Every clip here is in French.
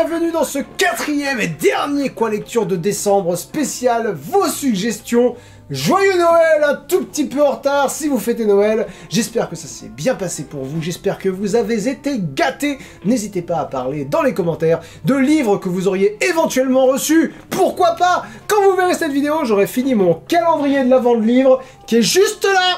bienvenue dans ce quatrième et dernier Quoi Lecture de décembre spécial vos suggestions. Joyeux Noël, un tout petit peu en retard si vous fêtez Noël. J'espère que ça s'est bien passé pour vous, j'espère que vous avez été gâtés. N'hésitez pas à parler dans les commentaires de livres que vous auriez éventuellement reçus. Pourquoi pas? Quand vous verrez cette vidéo, j'aurai fini mon calendrier de l'avant de livres qui est juste là.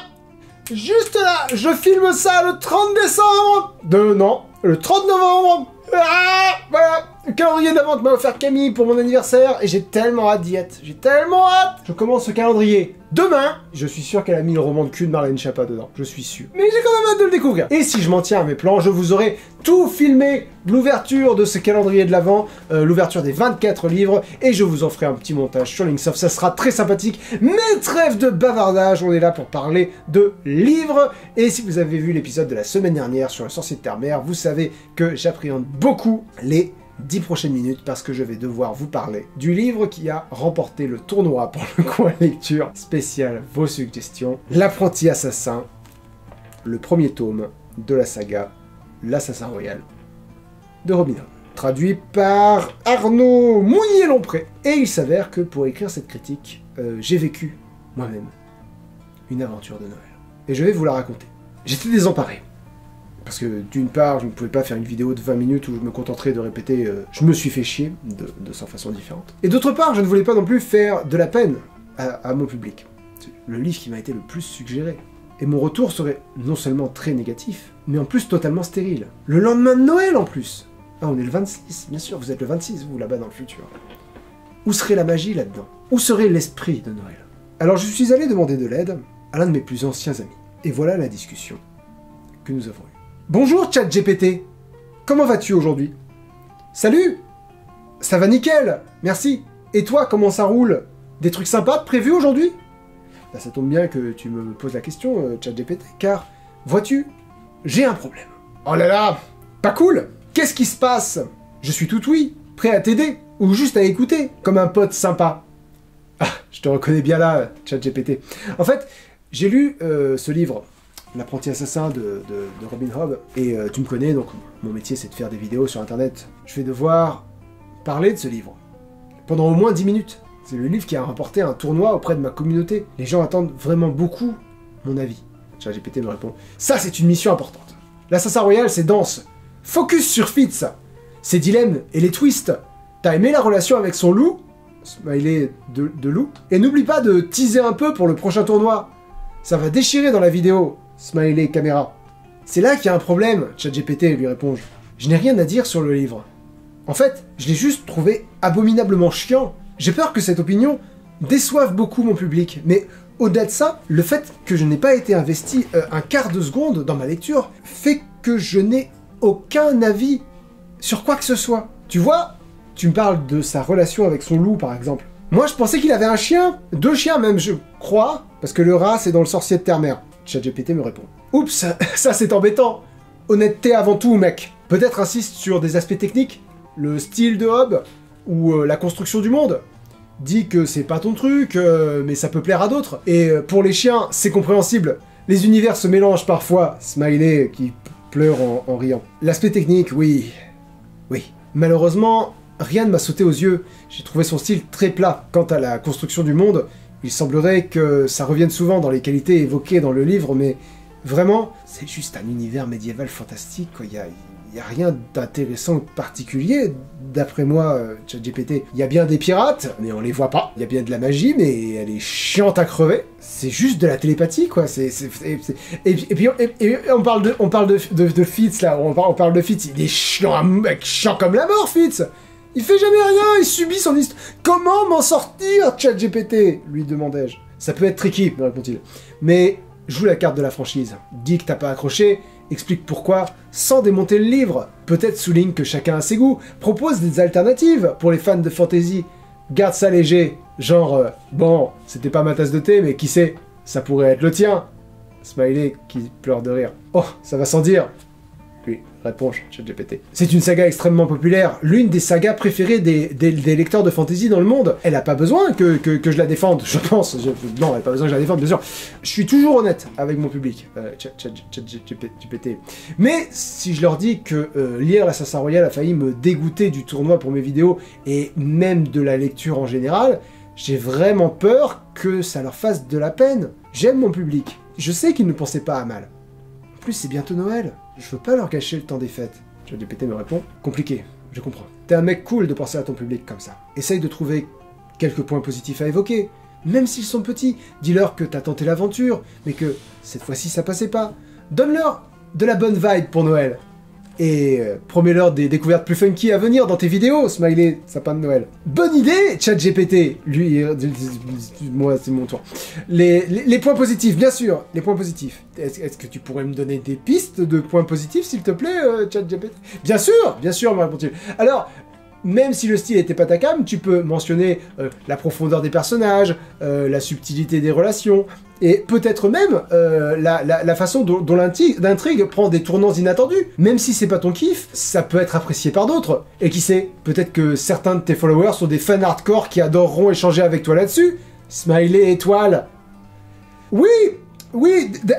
Juste là, je filme ça le 30 décembre. Non, le 30 novembre. Ah, voilà, le calendrier d'avant que m'a offert Camille pour mon anniversaire et j'ai tellement hâte d'y être. J'ai tellement hâte. Je commence ce calendrier demain. Je suis sûr qu'elle a mis le roman de cul de Marlène Schiappa dedans. Je suis sûr. Mais j'ai quand même hâte de le découvrir. Et si je m'en tiens à mes plans, je vous aurai tout filmé, l'ouverture de ce calendrier de l'avant, l'ouverture des 24 livres, et je vous en ferai un petit montage sur Linksoft. Ça sera très sympathique. Mais trêve de bavardage, on est là pour parler de livres. Et si vous avez vu l'épisode de la semaine dernière sur le sorcier de Terre-Mère, vous savez que j'appréhende beaucoup les 10 prochaines minutes parce que je vais devoir vous parler du livre qui a remporté le tournoi pour le Quoi Lecture spécial vos suggestions, L'Apprenti Assassin, le premier tome de la saga L'Assassin Royal de Robin Hood, traduit par Arnaud Mounier-Lompré. Et il s'avère que pour écrire cette critique, j'ai vécu moi-même une aventure de Noël. Et je vais vous la raconter. J'étais désemparé. Parce que d'une part, je ne pouvais pas faire une vidéo de 20 minutes où je me contenterais de répéter « je me suis fait chier » de 100 façons différentes. Et d'autre part, je ne voulais pas non plus faire de la peine à mon public. C'est le livre qui m'a été le plus suggéré. Et mon retour serait non seulement très négatif, mais en plus totalement stérile. Le lendemain de Noël en plus. Ah, on est le 26, bien sûr, vous êtes le 26, vous, là-bas dans le futur. Où serait la magie là-dedans? Où serait l'esprit de Noël? Alors je suis allé demander de l'aide à l'un de mes plus anciens amis. Et voilà la discussion que nous avons eue. Bonjour ChatGPT, comment vas-tu aujourd'hui? Salut! Ça va nickel, merci. Et toi, comment ça roule? Des trucs sympas prévus aujourd'hui? Bah, ça tombe bien que tu me poses la question, ChatGPT, car, vois-tu, j'ai un problème. Oh là là, pas cool! Qu'est-ce qui se passe? Je suis tout oui, prêt à t'aider, ou juste à écouter, comme un pote sympa. Ah, je te reconnais bien là, ChatGPT. En fait, j'ai lu ce livre, L'Apprenti Assassin de Robin Hood, et tu me connais, donc mon métier c'est de faire des vidéos sur internet. Je vais devoir parler de ce livre, pendant au moins 10 minutes. C'est le livre qui a remporté un tournoi auprès de ma communauté. Les gens attendent vraiment beaucoup mon avis. ChatGPT me répond, ça c'est une mission importante. L'Assassin Royal c'est dense, focus sur Fitz, ses dilemmes et les twists. T'as aimé la relation avec son loup? Smiley de loup. Et n'oublie pas de teaser un peu pour le prochain tournoi. Ça va déchirer dans la vidéo. Smiley caméra. C'est là qu'il y a un problème, ChatGPT, lui réponds-je. Je n'ai rien à dire sur le livre. En fait, je l'ai juste trouvé abominablement chiant. J'ai peur que cette opinion déçoive beaucoup mon public, mais au-delà de ça, le fait que je n'ai pas été investi un quart de seconde dans ma lecture fait que je n'ai aucun avis sur quoi que ce soit. Tu vois, tu me parles de sa relation avec son loup, par exemple. Moi, je pensais qu'il avait un chien, 2 chiens même, je crois, parce que le rat, c'est dans le sorcier de Terre-Mère. ChatGPT me répond. Oups, ça c'est embêtant. Honnêteté avant tout, mec. Peut-être insiste sur des aspects techniques, le style de Hobbes, ou la construction du monde. Dis que c'est pas ton truc, mais ça peut plaire à d'autres. Et pour les chiens, c'est compréhensible. Les univers se mélangent parfois. Smiley qui pleure en riant. L'aspect technique, oui. Oui. Malheureusement, rien ne m'a sauté aux yeux. J'ai trouvé son style très plat. Quant à la construction du monde, il semblerait que ça revienne souvent dans les qualités évoquées dans le livre, mais vraiment, c'est juste un univers médiéval fantastique, quoi. Il y a rien d'intéressant ou de particulier, d'après moi, ChatGPT. Il y a bien des pirates, mais on les voit pas. Il y a bien de la magie, mais elle est chiante à crever. C'est juste de la télépathie, quoi. Et puis on parle de Fitz, là. On parle de Fitz. Il est chiant, un mec chiant comme la mort, Fitz. Il fait jamais rien, il subit son histoire. Comment m'en sortir, ChatGPT? Lui demandai-je. Ça peut être tricky, me répond-il. Mais joue la carte de la franchise. Dis que t'as pas accroché, explique pourquoi, sans démonter le livre. Peut-être souligne que chacun a ses goûts. Propose des alternatives pour les fans de fantasy. Garde ça léger. Genre, bon, c'était pas ma tasse de thé, mais qui sait, ça pourrait être le tien. Smiley qui pleure de rire. Oh, ça va sans dire, lui Répond ChatGPT. C'est une saga extrêmement populaire, l'une des sagas préférées des lecteurs de fantasy dans le monde. Elle a pas besoin que je la défende, je pense. Non, elle a pas besoin que je la défende, bien sûr. Je suis toujours honnête avec mon public, ChatGPT. Mais si je leur dis que lire l'Assassin Royal a failli me dégoûter du tournoi pour mes vidéos, et même de la lecture en général, j'ai vraiment peur que ça leur fasse de la peine. J'aime mon public. Je sais qu'ils ne pensaient pas à mal. En plus, c'est bientôt Noël. Je veux pas leur gâcher le temps des fêtes. ChatGPT me répond. Compliqué, je comprends. T'es un mec cool de penser à ton public comme ça. Essaye de trouver quelques points positifs à évoquer. Même s'ils sont petits, dis-leur que t'as tenté l'aventure, mais que cette fois-ci ça passait pas. Donne-leur de la bonne vibe pour Noël. Et promets-leur des découvertes plus funky à venir dans tes vidéos, smiley, sapin de Noël. Bonne idée, ChatGPT. Lui, moi, c'est mon tour. Les points positifs, bien sûr, les points positifs. Est-ce que tu pourrais me donner des pistes de points positifs, s'il te plaît, ChatGPT? Bien sûr, me répond-il. Alors, même si le style était pas ta came, tu peux mentionner la profondeur des personnages, la subtilité des relations, et peut-être même la façon dont l'intrigue prend des tournants inattendus. Même si c'est pas ton kiff, ça peut être apprécié par d'autres. Et qui sait, peut-être que certains de tes followers sont des fans hardcore qui adoreront échanger avec toi là-dessus. Smiley étoile. Oui,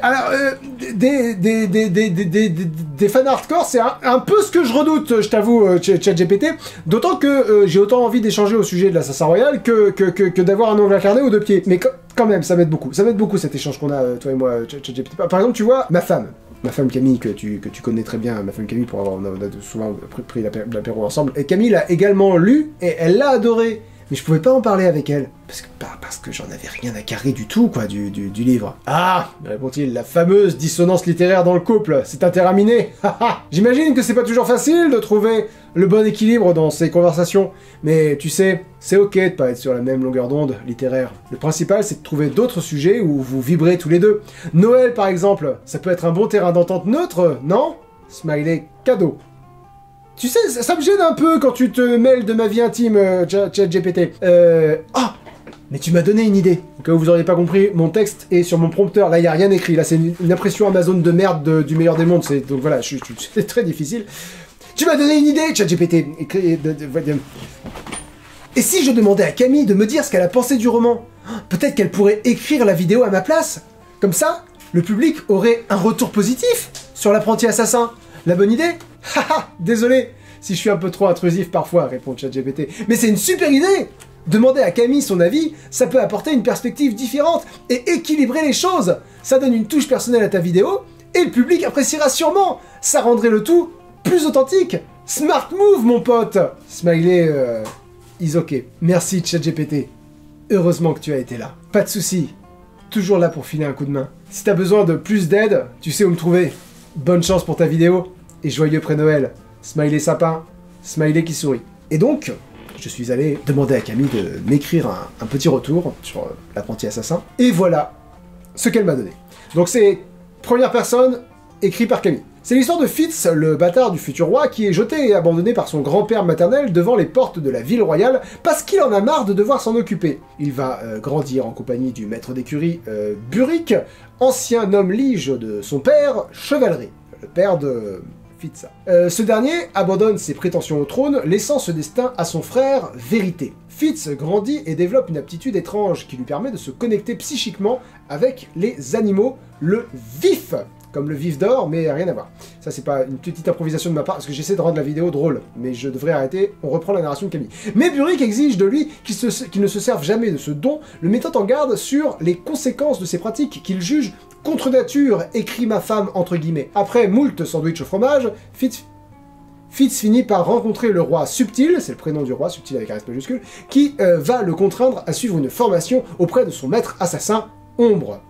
alors, des fans hardcore, c'est un peu ce que je redoute, je t'avoue, ChatGPT, d'autant que j'ai autant envie d'échanger au sujet de l'Assassin Royal que d'avoir un ongle incarné aux deux pieds. Mais quand même, ça m'aide beaucoup cet échange qu'on a, toi et moi, ChatGPT. Par exemple, tu vois, ma femme Camille, que tu connais très bien, ma femme Camille, on a souvent pris l'apéro ensemble, et Camille l'a également lu, et elle l'a adoré. Mais je pouvais pas en parler avec elle, parce que j'en avais rien à carrer du tout, quoi, du livre. Ah, répond-il, la fameuse dissonance littéraire dans le couple, c'est interaminé. J'imagine que c'est pas toujours facile de trouver le bon équilibre dans ces conversations, mais tu sais, c'est ok de pas être sur la même longueur d'onde littéraire. Le principal, c'est de trouver d'autres sujets où vous vibrez tous les deux. Noël, par exemple, ça peut être un bon terrain d'entente neutre, non? Smiley cadeau. Tu sais, ça me gêne un peu quand tu te mêles de ma vie intime, ChatGPT. Ah, mais tu m'as donné une idée. Au cas où vous auriez pas compris, mon texte est sur mon prompteur. Là, il n'y a rien écrit. Là, c'est une impression Amazon de merde du meilleur des mondes. Donc voilà, c'est très difficile. Tu m'as donné une idée, ChatGPT. Et si je demandais à Camille de me dire ce qu'elle a pensé du roman? Peut-être qu'elle pourrait écrire la vidéo à ma place. Comme ça, le public aurait un retour positif sur l'apprenti assassin. La bonne idée? Haha, désolé si je suis un peu trop intrusif parfois, répond ChatGPT. Mais c'est une super idée! Demander à Camille son avis, ça peut apporter une perspective différente et équilibrer les choses. Ça donne une touche personnelle à ta vidéo et le public appréciera sûrement. Ça rendrait le tout plus authentique. Smart move, mon pote! Smiley, is ok. Merci ChatGPT. Heureusement que tu as été là. Pas de soucis. Toujours là pour filer un coup de main. Si t'as besoin de plus d'aide, tu sais où me trouver. Bonne chance pour ta vidéo, et joyeux pré-Noël. Smiley sapin, smiley qui sourit. Et donc, je suis allé demander à Camille de m'écrire un petit retour sur l'apprenti assassin, et voilà ce qu'elle m'a donné. Donc c'est première personne, écrit par Camille. C'est l'histoire de Fitz, le bâtard du futur roi, qui est jeté et abandonné par son grand-père maternel devant les portes de la ville royale parce qu'il en a marre de devoir s'en occuper. Il va grandir en compagnie du maître d'écurie Burick, ancien homme lige de son père, Chevalerie, le père de Fitz. Ce dernier abandonne ses prétentions au trône, laissant ce destin à son frère Vérité. Fitz grandit et développe une aptitude étrange qui lui permet de se connecter psychiquement avec les animaux, le vif. Comme le vif d'or, mais rien à voir. Ça, c'est pas une petite improvisation de ma part, parce que j'essaie de rendre la vidéo drôle, mais je devrais arrêter, on reprend la narration de Camille. Mais Burick exige de lui qu'il ne se serve jamais de ce don, le mettant en garde sur les conséquences de ses pratiques qu'il juge contre nature, écrit ma femme entre guillemets. Après moult sandwich au fromage, Fitz finit par rencontrer le roi Subtil, c'est le prénom du roi, Subtil avec un S majuscule, qui va le contraindre à suivre une formation auprès de son maître assassin, Ombre,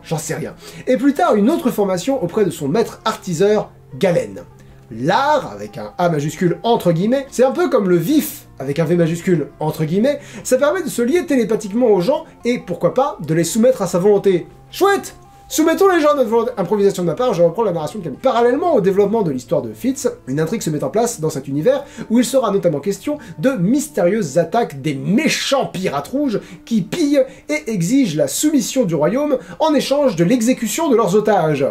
j'en sais rien. Et plus tard, une autre formation auprès de son maître artiseur, Galen. L'art, avec un A majuscule entre guillemets, c'est un peu comme le vif, avec un V majuscule entre guillemets, ça permet de se lier télépathiquement aux gens et, pourquoi pas, de les soumettre à sa volonté. Chouette! Soumettons les gens à notre volonté. Improvisation de ma part, je reprends la narration de Camille. Parallèlement au développement de l'histoire de Fitz, une intrigue se met en place dans cet univers où il sera notamment question de mystérieuses attaques des méchants pirates rouges qui pillent et exigent la soumission du royaume en échange de l'exécution de leurs otages.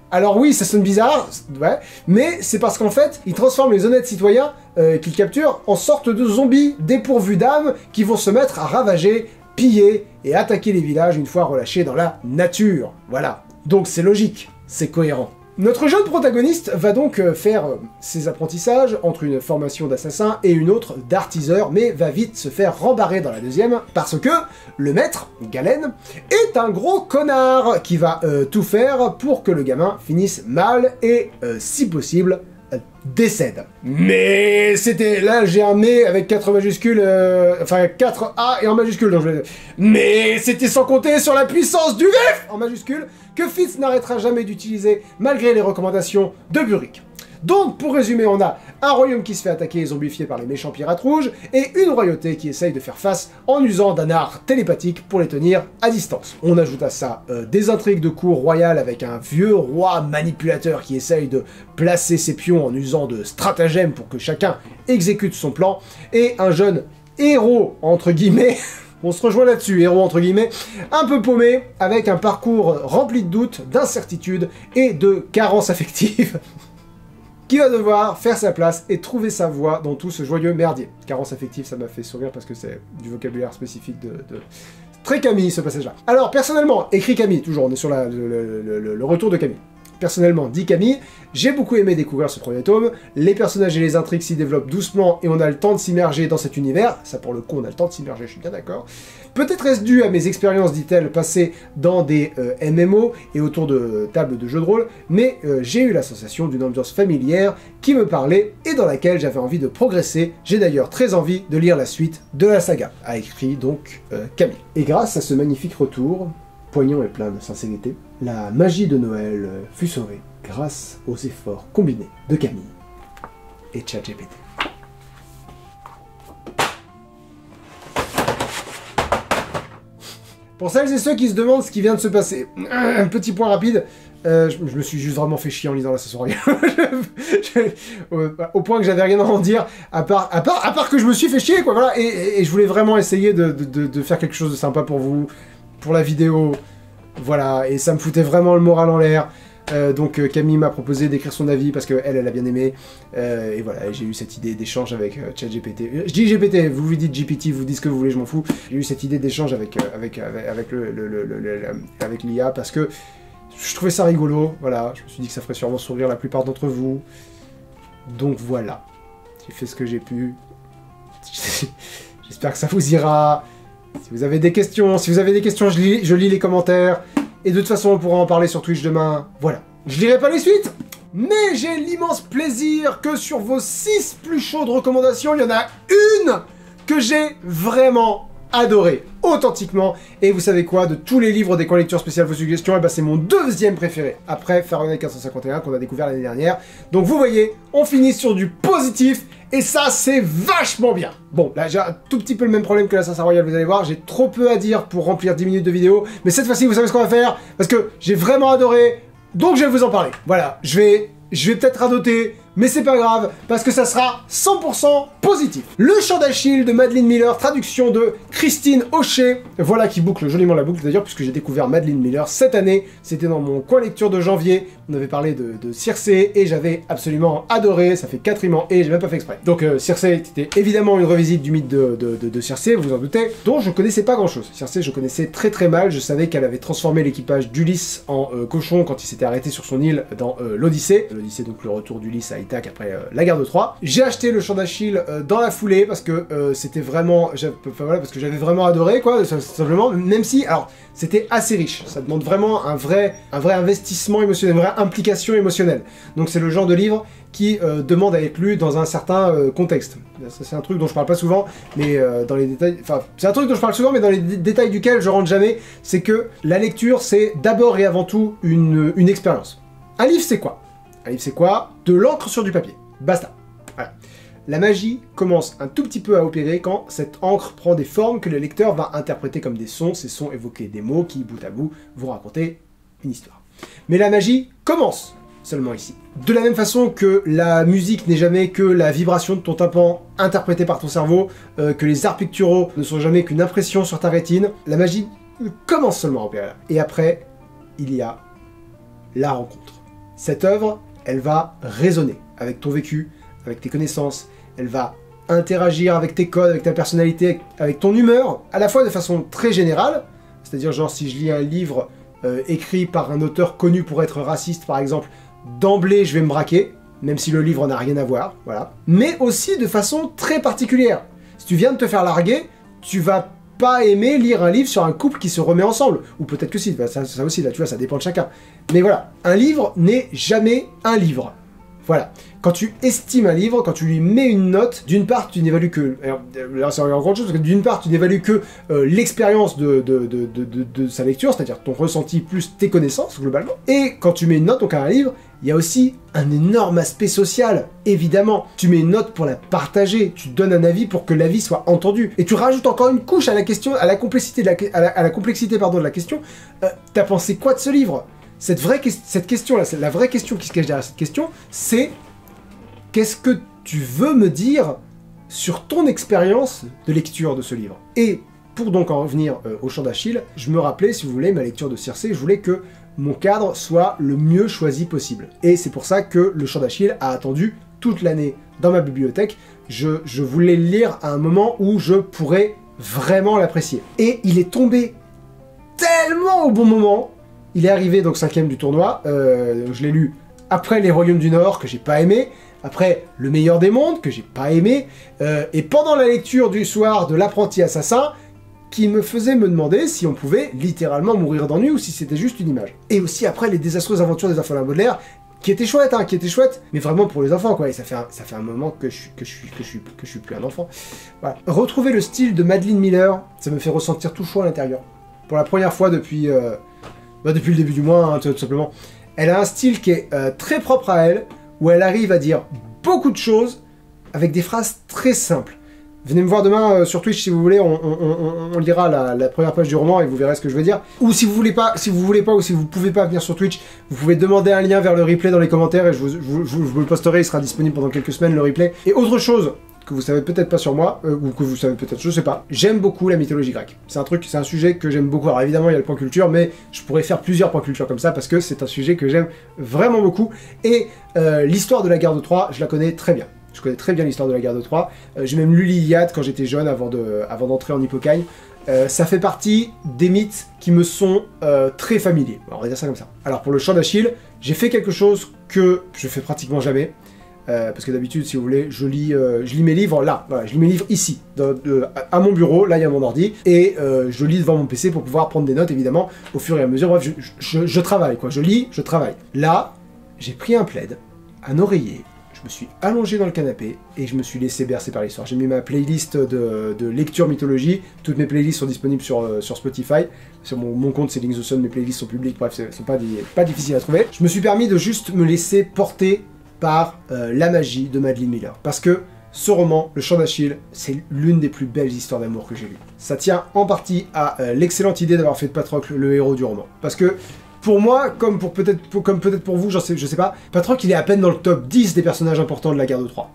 Alors oui, ça sonne bizarre, ouais, mais c'est parce qu'en fait, il transforme les honnêtes citoyens qu'il capture en sorte de zombies dépourvus d'âme qui vont se mettre à ravager, piller et attaquer les villages une fois relâchés dans la nature. Voilà. Donc c'est logique, c'est cohérent. Notre jeune protagoniste va donc faire ses apprentissages entre une formation d'assassin et une autre d'artiseur, mais va vite se faire rembarrer dans la deuxième, parce que le maître, Galen, est un gros connard qui va tout faire pour que le gamin finisse mal et, si possible, décède. Mais c'était... Là, j'ai un « mais » avec 4 majuscules, enfin 4 A et en majuscule, donc je vais... Mais c'était sans compter sur la puissance du vif en majuscule que Fitz n'arrêtera jamais d'utiliser malgré les recommandations de Burick. Donc, pour résumer, on a un royaume qui se fait attaquer et zombifier par les méchants pirates rouges, et une royauté qui essaye de faire face en usant d'un art télépathique pour les tenir à distance. On ajoute à ça des intrigues de cour royale avec un vieux roi manipulateur qui essaye de placer ses pions en usant de stratagèmes pour que chacun exécute son plan, et un jeune héros, entre guillemets, on se rejoint là-dessus, héros entre guillemets, un peu paumé, avec un parcours rempli de doutes, d'incertitudes et de carences affectives, qui va devoir faire sa place et trouver sa voie dans tout ce joyeux merdier. Carence affective, ça m'a fait sourire parce que c'est du vocabulaire spécifique de... Très Camille, ce passage-là. Alors, personnellement, écrit Camille, toujours, on est sur le retour de Camille. Personnellement, dit Camille, j'ai beaucoup aimé découvrir ce premier tome, les personnages et les intrigues s'y développent doucement et on a le temps de s'immerger dans cet univers, ça pour le coup on a le temps de s'immerger, je suis bien d'accord. Peut-être est-ce dû à mes expériences, dit-elle, passées dans des MMO et autour de tables de jeux de rôle, mais j'ai eu la sensation d'une ambiance familière qui me parlait et dans laquelle j'avais envie de progresser. J'ai d'ailleurs très envie de lire la suite de la saga, a écrit donc Camille. Et grâce à ce magnifique retour, poignant et plein de sincérité, la magie de Noël fut sauvée grâce aux efforts combinés de Camille et ChatGPT. Pour celles et ceux qui se demandent ce qui vient de se passer, un petit point rapide, je me suis juste vraiment fait chier en lisant l'Assassin Royal. Au point que j'avais rien à en dire, à part que je me suis fait chier, quoi, voilà, et je voulais vraiment essayer de faire quelque chose de sympa pour vous, pour la vidéo, voilà, et ça me foutait vraiment le moral en l'air. Donc Camille m'a proposé d'écrire son avis parce qu'elle, elle a bien aimé, et voilà, j'ai eu cette idée d'échange avec ChatGPT. Je dis GPT, vous dites GPT, vous dites ce que vous voulez, je m'en fous. J'ai eu cette idée d'échange avec l'IA parce que je trouvais ça rigolo, voilà, je me suis dit que ça ferait sûrement sourire la plupart d'entre vous. Donc voilà, j'ai fait ce que j'ai pu. J'espère que ça vous ira. Si vous avez des questions, je lis les commentaires. Et de toute façon, on pourra en parler sur Twitch demain. Voilà. Je lirai pas les suites, mais j'ai l'immense plaisir que sur vos 6 plus chaudes recommandations, il y en a une que j'ai vraiment adorée, authentiquement. Et vous savez quoi, de tous les livres des coins lecture spéciales vos suggestions, et ben c'est mon deuxième préféré, après Fahrenheit 451 qu'on a découvert l'année dernière. Donc vous voyez, on finit sur du positif, et ça c'est vachement bien. Bon, là j'ai un tout petit peu le même problème que l'Assassin Royal, vous allez voir, j'ai trop peu à dire pour remplir 10 minutes de vidéo, mais cette fois-ci vous savez ce qu'on va faire, parce que j'ai vraiment adoré, donc je vais vous en parler. Voilà, je vais peut-être radoter, mais c'est pas grave, parce que ça sera 100% positif. Le Chant d'Achille de Madeline Miller, traduction de Christine Hochet, voilà qui boucle joliment la boucle d'ailleurs, puisque j'ai découvert Madeline Miller cette année, c'était dans mon coin lecture de janvier, on avait parlé de Circé, et j'avais absolument adoré, ça fait 4 et j'ai même pas fait exprès. Donc Circé était évidemment une revisite du mythe de Circé, vous en doutez, dont je connaissais pas grand chose. Circé, je connaissais très très mal, je savais qu'elle avait transformé l'équipage d'Ulysse en cochon quand il s'était arrêté sur son île dans l'Odyssée. L'Odyssée, donc le retour d'Ulysse à Ithaque après la guerre de Troie. J'ai acheté le Chant d'Achille dans la foulée parce que c'était vraiment, voilà, parce que j'avais vraiment adoré, quoi, simplement, même si, alors, c'était assez riche, ça demande vraiment un vrai investissement émotionnel, une vraie implication émotionnelle. Donc c'est le genre de livre qui demande à être lu dans un certain contexte. C'est un truc dont je parle pas souvent, mais dans les détails, enfin, c'est un truc dont je parle souvent, mais dans les détails duquel je rentre jamais, c'est que la lecture, c'est d'abord et avant tout une expérience. Un livre, c'est quoi? Un livre, c'est quoi? De l'encre sur du papier. Basta. Voilà. La magie commence un tout petit peu à opérer quand cette encre prend des formes que le lecteur va interpréter comme des sons, ces sons évoquer des mots qui, bout à bout, vont raconter une histoire. Mais la magie commence seulement ici. De la même façon que la musique n'est jamais que la vibration de ton tympan interprétée par ton cerveau, que les arts picturaux ne sont jamais qu'une impression sur ta rétine, la magie commence seulement à opérer là. Et après, il y a la rencontre. Cette œuvre, elle va résonner avec ton vécu, avec tes connaissances, elle va interagir avec tes codes, avec ta personnalité, avec ton humeur, à la fois de façon très générale, c'est-à-dire genre si je lis un livre écrit par un auteur connu pour être raciste par exemple, d'emblée je vais me braquer, même si le livre n'a rien à voir, voilà. Mais aussi de façon très particulière. Si tu viens de te faire larguer, tu vas pas aimer lire un livre sur un couple qui se remet ensemble. Ou peut-être que si, ça aussi, là, tu vois, ça dépend de chacun. Mais voilà, un livre n'est jamais un livre. Voilà. Quand tu estimes un livre, quand tu lui mets une note, d'une part, tu n'évalues que... Là, c'est encore autre chose, parce que d'une part, tu n'évalues que l'expérience de sa lecture, c'est-à-dire ton ressenti plus tes connaissances, globalement. Et quand tu mets une note donc à un livre, il y a aussi un énorme aspect social, évidemment. Tu mets une note pour la partager, tu donnes un avis pour que l'avis soit entendu. Et tu rajoutes encore une couche à la question, à la complexité de la complexité, pardon, de la question. T'as pensé quoi de ce livre ? Cette question-là, la vraie question qui se cache derrière cette question, c'est qu'est-ce que tu veux me dire sur ton expérience de lecture de ce livre ? Et pour donc en revenir au chant d'Achille, je me rappelais, si vous voulez, ma lecture de Circé, je voulais que mon cadre soit le mieux choisi possible. Et c'est pour ça que le chant d'Achille a attendu toute l'année dans ma bibliothèque. Je voulais le lire à un moment où je pourrais vraiment l'apprécier. Et il est tombé tellement au bon moment. Il est arrivé donc 5ème du tournoi, je l'ai lu après Les Royaumes du Nord, que j'ai pas aimé, après Le Meilleur des Mondes, que j'ai pas aimé, et pendant la lecture du soir de L'Apprenti Assassin, qui me faisait me demander si on pouvait littéralement mourir d'ennui ou si c'était juste une image. Et aussi après Les Désastreuses Aventures des Orphelins Baudelaire, qui était chouette, hein, mais vraiment pour les enfants, quoi, et ça fait un moment que je suis plus un enfant. Voilà. Retrouver le style de Madeline Miller, ça me fait ressentir tout chaud à l'intérieur. Pour la première fois depuis le début du mois, hein, tout simplement. Elle a un style qui est très propre à elle, où elle arrive à dire beaucoup de choses avec des phrases très simples. Venez me voir demain sur Twitch si vous voulez, on lira la première page du roman et vous verrez ce que je veux dire. Ou si vous voulez pas, ou si vous pouvez pas venir sur Twitch, vous pouvez demander un lien vers le replay dans les commentaires et je vous le posterai, il sera disponible pendant quelques semaines le replay. Et autre chose que vous savez peut-être pas sur moi, ou que vous savez peut-être, je sais pas, j'aime beaucoup la mythologie grecque. C'est un sujet que j'aime beaucoup. Alors évidemment il y a le point culture, mais je pourrais faire plusieurs points culture comme ça parce que c'est un sujet que j'aime vraiment beaucoup. Et l'histoire de la guerre de Troie, je la connais très bien. Je connais très bien l'histoire de la guerre de Troie. J'ai même lu l'Iliade quand j'étais jeune, avant d'entrer en Hippocagne. Ça fait partie des mythes qui me sont très familiers. On va dire ça comme ça. Alors pour le chant d'Achille, j'ai fait quelque chose que je fais pratiquement jamais. Parce que d'habitude, si vous voulez, je lis mes livres là, voilà, je lis mes livres ici, à mon bureau, là il y a mon ordi, et je lis devant mon PC pour pouvoir prendre des notes, évidemment, au fur et à mesure. Bref, je travaille, quoi, je lis, je travaille. Là, j'ai pris un plaid, un oreiller, je me suis allongé dans le canapé, et je me suis laissé bercer par l'histoire. J'ai mis ma playlist de lecture mythologie, toutes mes playlists sont disponibles sur Spotify, sur mon compte c'est Link the Sun, mes playlists sont publiques, bref, c'est pas difficile à trouver. Je me suis permis de juste me laisser porter par la magie de Madeline Miller. Parce que ce roman, Le Chant d'Achille, c'est l'une des plus belles histoires d'amour que j'ai lues. Ça tient en partie à l'excellente idée d'avoir fait de Patrocle le héros du roman. Parce que, pour moi, comme peut-être pour vous, je sais pas, Patrocle il est à peine dans le top 10 des personnages importants de la guerre de Troie.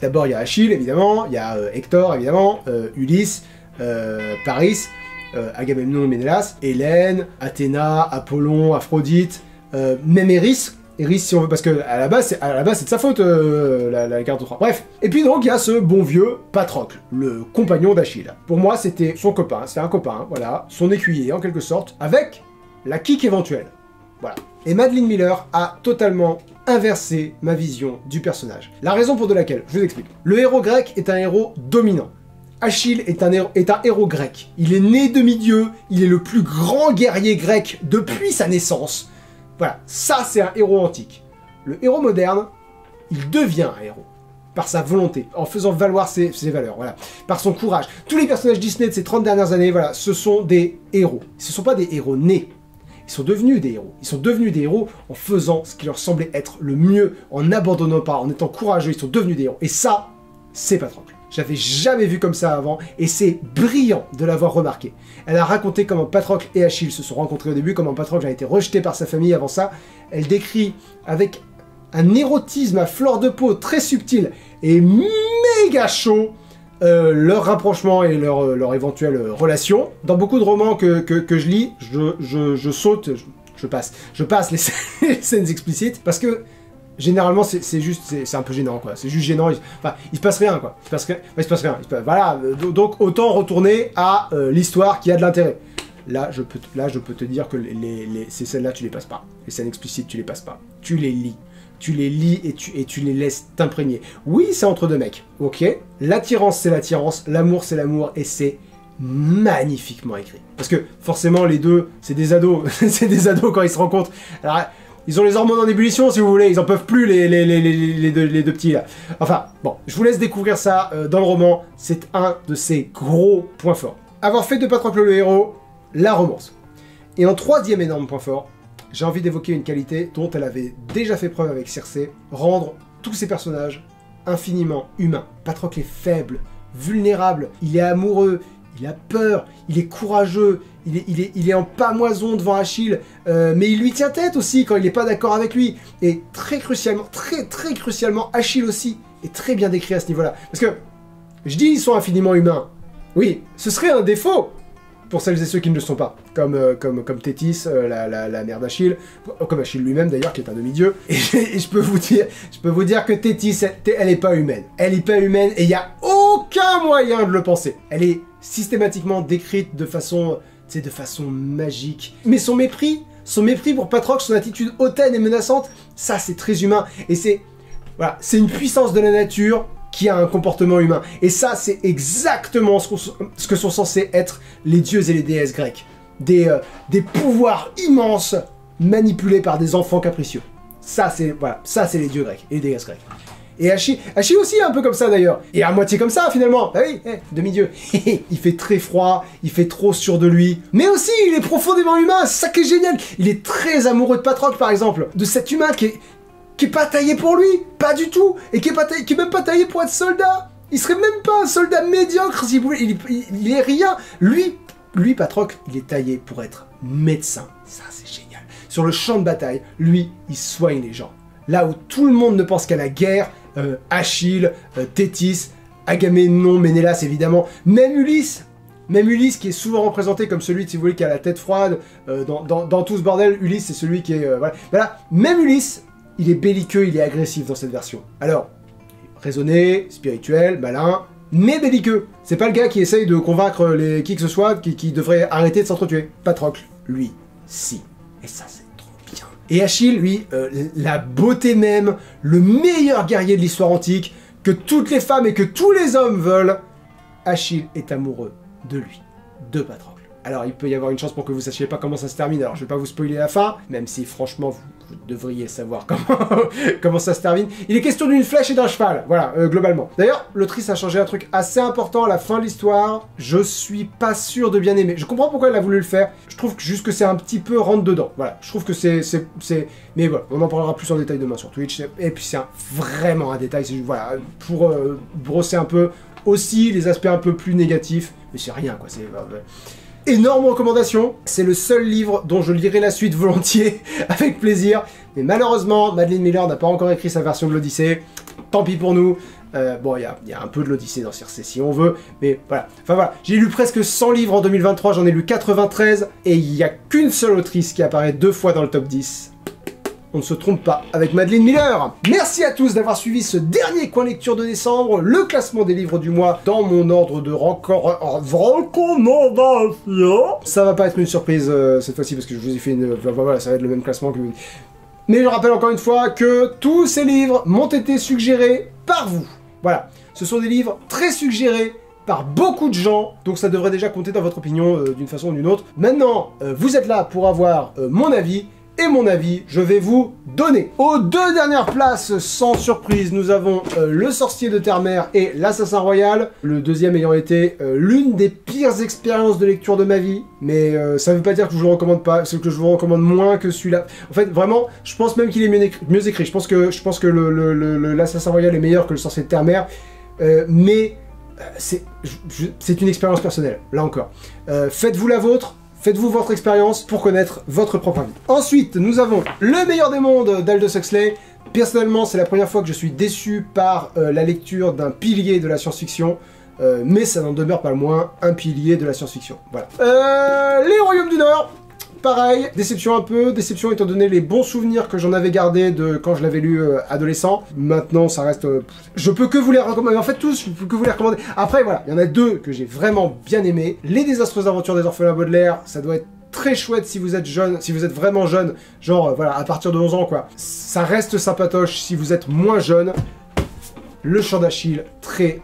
D'abord il y a Achille, évidemment, il y a Hector, évidemment, Ulysse, Paris, Agamemnon et Ménélas, Hélène, Athéna, Apollon, Aphrodite, même Eris, si on veut, parce que à la base c'est de sa faute la guerre de Troie. Bref. Et puis donc il y a ce bon vieux Patrocle, le compagnon d'Achille. Pour moi c'était son copain, c'était un copain, voilà, son écuyer en quelque sorte, avec la kick éventuelle. Voilà. Et Madeline Miller a totalement inversé ma vision du personnage. La raison pour de laquelle, je vous explique. Le héros grec est un héros dominant. Achille est un héros grec. Il est né demi-dieu, il est le plus grand guerrier grec depuis sa naissance. Voilà, ça c'est un héros antique. Le héros moderne, il devient un héros. Par sa volonté, en faisant valoir ses valeurs, voilà. Par son courage. Tous les personnages Disney de ces 30 dernières années, voilà, ce sont des héros. Ce ne sont pas des héros nés. Ils sont devenus des héros. Ils sont devenus des héros en faisant ce qui leur semblait être le mieux, en n'abandonnant pas, en étant courageux, ils sont devenus des héros. Et ça, c'est Patrocle. J'avais jamais vu comme ça avant, et c'est brillant de l'avoir remarqué. Elle a raconté comment Patrocle et Achille se sont rencontrés au début, comment Patrocle a été rejeté par sa famille avant ça. Elle décrit avec un érotisme à fleur de peau très subtil et méga chaud leur rapprochement et leur éventuelle relation. Dans beaucoup de romans que je lis, je saute je passe les les scènes explicites, parce que généralement c'est juste, c'est un peu gênant quoi, c'est juste gênant, il se passe rien quoi, il se passe rien, voilà, donc autant retourner à l'histoire qui a de l'intérêt. Là je peux te dire que ces scènes là tu les passes pas, les scènes explicites tu les passes pas, tu les lis et tu les laisses t'imprégner. Oui, c'est entre deux mecs, ok, l'attirance c'est l'attirance, l'amour c'est l'amour, et c'est magnifiquement écrit. Parce que forcément les deux, c'est des ados, c'est des ados quand ils se rencontrent. Alors, ils ont les hormones en ébullition si vous voulez, ils en peuvent plus les deux petits là. Enfin, bon, je vous laisse découvrir ça dans le roman, c'est un de ses gros points forts. Avoir fait de Patrocle le héros, la romance. Et en troisième énorme point fort, j'ai envie d'évoquer une qualité dont elle avait déjà fait preuve avec Circé, rendre tous ses personnages infiniment humains. Patrocle est faible, vulnérable, il est amoureux, il a peur, il est courageux, il est en pamoison devant Achille, mais il lui tient tête aussi quand il n'est pas d'accord avec lui. Et très crucialement, très crucialement, Achille aussi est très bien décrit à ce niveau-là. Parce que, je dis ils sont infiniment humains. Oui, ce serait un défaut pour celles et ceux qui ne le sont pas. Comme Thétis, la mère d'Achille, comme Achille lui-même d'ailleurs, qui est un demi-dieu. Et je peux vous dire que Thétis, elle n'est pas humaine. Elle n'est pas humaine et il n'y a aucun moyen de le penser. Elle est systématiquement décrite de façon magique. Mais son mépris pour Patrocle, son attitude hautaine et menaçante, ça c'est très humain. Et c'est une puissance de la nature qui a un comportement humain. Et ça, c'est exactement ce que sont censés être les dieux et les déesses grecques. Des pouvoirs immenses manipulés par des enfants capricieux. Ça, c'est les dieux grecs et les déesses grecques. Et Achille aussi est un peu comme ça d'ailleurs. Et à moitié comme ça finalement. Ah oui, demi-dieu. Il fait très froid, il fait trop sûr de lui. Mais aussi, il est profondément humain, c'est ça qui est génial. Il est très amoureux de Patrocle par exemple. De cet humain qui est pas taillé pour lui, pas du tout, et qui est même pas taillé pour être soldat. Il serait même pas un soldat médiocre s'il voulait, il est rien. Lui, Patrocle, il est taillé pour être médecin. Ça, c'est génial. Sur le champ de bataille, lui, il soigne les gens. Là où tout le monde ne pense qu'à la guerre, Achille, Thétis, Agamemnon, Ménélas évidemment, même Ulysse qui est souvent représenté comme celui, si vous voulez, qui a la tête froide, dans tout ce bordel, Ulysse c'est celui qui est... voilà, même Ulysse, il est belliqueux, il est agressif dans cette version. Alors, raisonné, spirituel, malin, mais belliqueux. C'est pas le gars qui essaye de convaincre qui que ce soit qui devrait arrêter de s'entretuer. Patrocle, lui, si. Et ça, c'est trop bien. Et Achille, lui, la beauté même, le meilleur guerrier de l'histoire antique, que toutes les femmes et que tous les hommes veulent, Achille est amoureux de lui, de Patrocle. Alors, il peut y avoir une chance pour que vous sachiez pas comment ça se termine, alors je vais pas vous spoiler la fin, même si franchement, vous devriez savoir comment ça se termine. Il est question d'une flèche et d'un cheval, voilà, globalement. D'ailleurs, l'autrice a changé un truc assez important à la fin de l'histoire, je suis pas sûr de bien aimer. Je comprends pourquoi elle a voulu le faire, je trouve juste que c'est un petit peu rentre-dedans, voilà. Je trouve que c'est... Mais voilà, on en parlera plus en détail demain sur Twitch, et puis c'est vraiment un détail, c'est voilà, pour brosser un peu aussi les aspects un peu plus négatifs, mais c'est rien, quoi, c'est... Énorme recommandation, c'est le seul livre dont je lirai la suite volontiers, avec plaisir, mais malheureusement, Madeline Miller n'a pas encore écrit sa version de l'Odyssée, tant pis pour nous. Bon, il y a un peu de l'Odyssée dans Circé si on veut, mais voilà. Enfin voilà, j'ai lu presque 100 livres en 2023, j'en ai lu 93, et il n'y a qu'une seule autrice qui apparaît 2 fois dans le top 10. On ne se trompe pas avec Madeline Miller. Merci à tous d'avoir suivi ce dernier coin lecture de décembre, le classement des livres du mois dans mon ordre de recommandation. Ça va pas être une surprise cette fois-ci parce que je vous ai fait une... Voilà, ça va être le même classement que... Mais je rappelle encore une fois que tous ces livres m'ont été suggérés par vous. Voilà, ce sont des livres très suggérés par beaucoup de gens, donc ça devrait déjà compter dans votre opinion d'une façon ou d'une autre. Maintenant, vous êtes là pour avoir mon avis. Et mon avis, je vais vous donner. Aux 2 dernières places, sans surprise, nous avons Le Sorcier de Terre-Mère et L'Assassin Royal. Le deuxième ayant été l'une des pires expériences de lecture de ma vie. Mais ça veut pas dire que je vous le recommande pas, c'est que je vous recommande moins que celui-là. En fait, vraiment, je pense même qu'il est mieux écrit. Je pense que L'Assassin Royal est meilleur que Le Sorcier de Terre-Mère. Mais c'est une expérience personnelle, là encore. Faites-vous la vôtre. Faites-vous votre expérience pour connaître votre propre avis. Ensuite, nous avons Le Meilleur des Mondes d'Aldous Huxley. Personnellement, c'est la première fois que je suis déçu par la lecture d'un pilier de la science-fiction, mais ça n'en demeure pas moins un pilier de la science-fiction. Voilà. Les Royaumes du Nord. pareil, déception un peu, déception étant donné les bons souvenirs que j'en avais gardés de quand je l'avais lu adolescent. Maintenant, ça reste... je peux que vous les recommander, en fait tous, je peux que vous les recommander. Après, voilà, il y en a deux que j'ai vraiment bien aimés. Les désastreuses aventures des orphelins Baudelaire, ça doit être très chouette si vous êtes jeune, si vous êtes vraiment jeune, genre voilà, à partir de 11 ans quoi. Ça reste sympatoche si vous êtes moins jeune. Le Chant d'Achille, très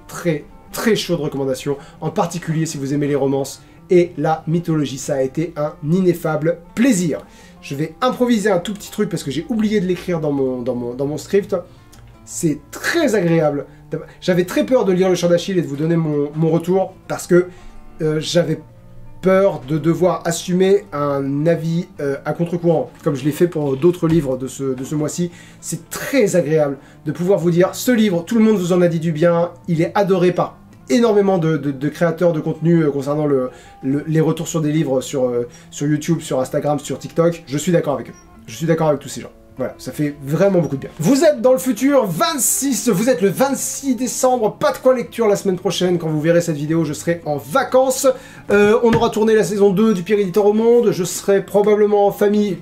chaude recommandation, en particulier si vous aimez les romances et la mythologie, ça a été un ineffable plaisir. Je vais improviser un tout petit truc parce que j'ai oublié de l'écrire dans mon script. C'est très agréable. J'avais très peur de lire Le Chant d'Achille et de vous donner mon retour parce que j'avais peur de devoir assumer un avis à contre-courant, comme je l'ai fait pour d'autres livres de ce mois-ci. C'est très agréable de pouvoir vous dire, ce livre, tout le monde vous en a dit du bien, il est adoré par énormément de créateurs de contenu concernant les retours sur des livres sur YouTube, sur Instagram, sur TikTok. Je suis d'accord avec eux. Je suis d'accord avec tous ces gens. Voilà, ça fait vraiment beaucoup de bien. Vous êtes dans le futur, vous êtes le 26 décembre, pas de quoi lecture la semaine prochaine. Quand vous verrez cette vidéo, je serai en vacances. On aura tourné la saison 2 du Pire Éditeur au Monde. Je serai probablement en famille.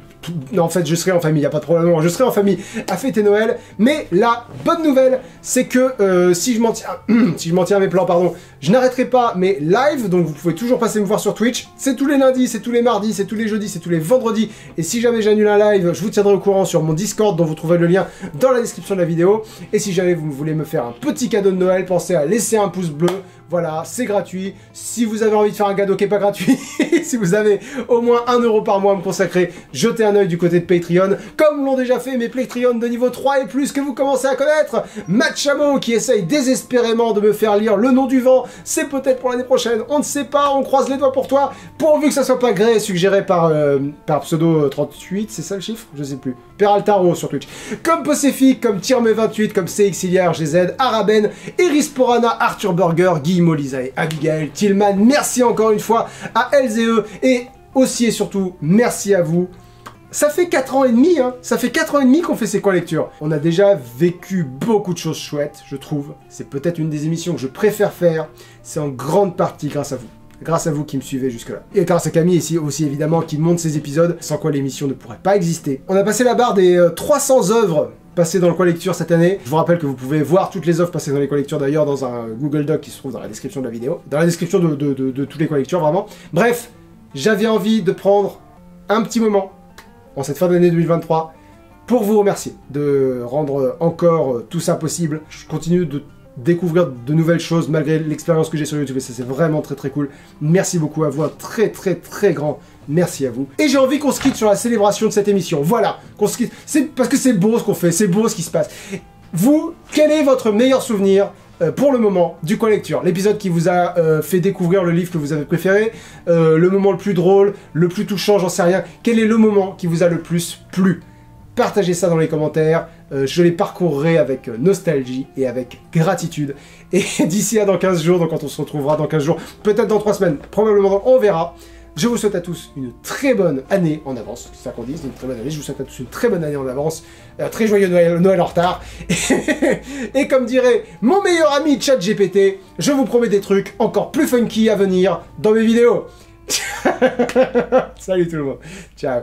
Non, en fait, je serai en famille, y a pas de problème. Je serai en famille à fêter Noël. Mais la bonne nouvelle, c'est que si je m'en tiens à mes plans, pardon, je n'arrêterai pas mes lives. Donc vous pouvez toujours passer me voir sur Twitch. C'est tous les lundis, c'est tous les mardis, c'est tous les jeudis, c'est tous les vendredis. Et si jamais j'annule un live, je vous tiendrai au courant sur mon Discord, dont vous trouverez le lien dans la description de la vidéo. Et si jamais vous voulez me faire un petit cadeau de Noël, pensez à laisser un pouce bleu. Voilà, c'est gratuit. Si vous avez envie de faire un cadeau qui n'est pas gratuit, si vous avez au moins 1 € par mois à me consacrer, jetez un œil du côté de Patreon, comme l'ont déjà fait mes Patreon de niveau 3 et plus que vous commencez à connaître. Matt Chameau qui essaye désespérément de me faire lire Le Nom du Vent, c'est peut-être pour l'année prochaine, on ne sait pas, on croise les doigts pour toi, pourvu que ça soit pas gré, suggéré par pseudo 38, c'est ça le chiffre? Je sais plus. Peraltaro sur Twitch. Comme Posséfique, comme Tirme28, comme CXiliar, GZ, Araben, Eris Porana, Arthur Burger, Guy Molisa et Abigail Tillman. Merci encore une fois à elles et eux, et aussi et surtout, merci à vous. Ça fait 4 ans et demi, hein. Ça fait 4 ans et demi qu'on fait C'est quoi lecture. On a déjà vécu beaucoup de choses chouettes, je trouve. C'est peut-être une des émissions que je préfère faire. C'est en grande partie grâce à vous. Grâce à vous qui me suivez jusque-là. Et grâce à Camille ici aussi évidemment qui monte ces épisodes, sans quoi l'émission ne pourrait pas exister. On a passé la barre des 300 œuvres passées dans le Quoi Lecture cette année. Je vous rappelle que vous pouvez voir toutes les œuvres passées dans les Quoi Lecture d'ailleurs dans un Google Doc qui se trouve dans la description de la vidéo. Dans la description de tous les Quoi Lecture vraiment. Bref, j'avais envie de prendre un petit moment en cette fin d'année 2023 pour vous remercier de rendre encore tout ça possible. Je continue de découvrir de nouvelles choses malgré l'expérience que j'ai sur YouTube et ça c'est vraiment très cool. Merci beaucoup à vous, un très grand merci à vous. Et j'ai envie qu'on se quitte sur la célébration de cette émission. Voilà, qu'on se quitte. C'est parce que c'est beau ce qu'on fait, c'est beau ce qui se passe. Vous, quel est votre meilleur souvenir pour le moment du Quoi Lecture? L'épisode qui vous a fait découvrir le livre que vous avez préféré, le moment le plus drôle, le plus touchant, j'en sais rien. Quel est le moment qui vous a le plus plu? Partagez ça dans les commentaires, je les parcourrai avec nostalgie et avec gratitude. Et d'ici à dans 15 jours, donc quand on se retrouvera dans 15 jours, peut-être dans 3 semaines, probablement on verra. Je vous souhaite à tous une très bonne année en avance, c'est ça qu'on dit, c'est une très bonne année, je vous souhaite à tous une très bonne année en avance, très joyeux Noël en retard, et comme dirait mon meilleur ami ChatGPT, je vous promets des trucs encore plus funky à venir dans mes vidéos. Salut tout le monde, ciao.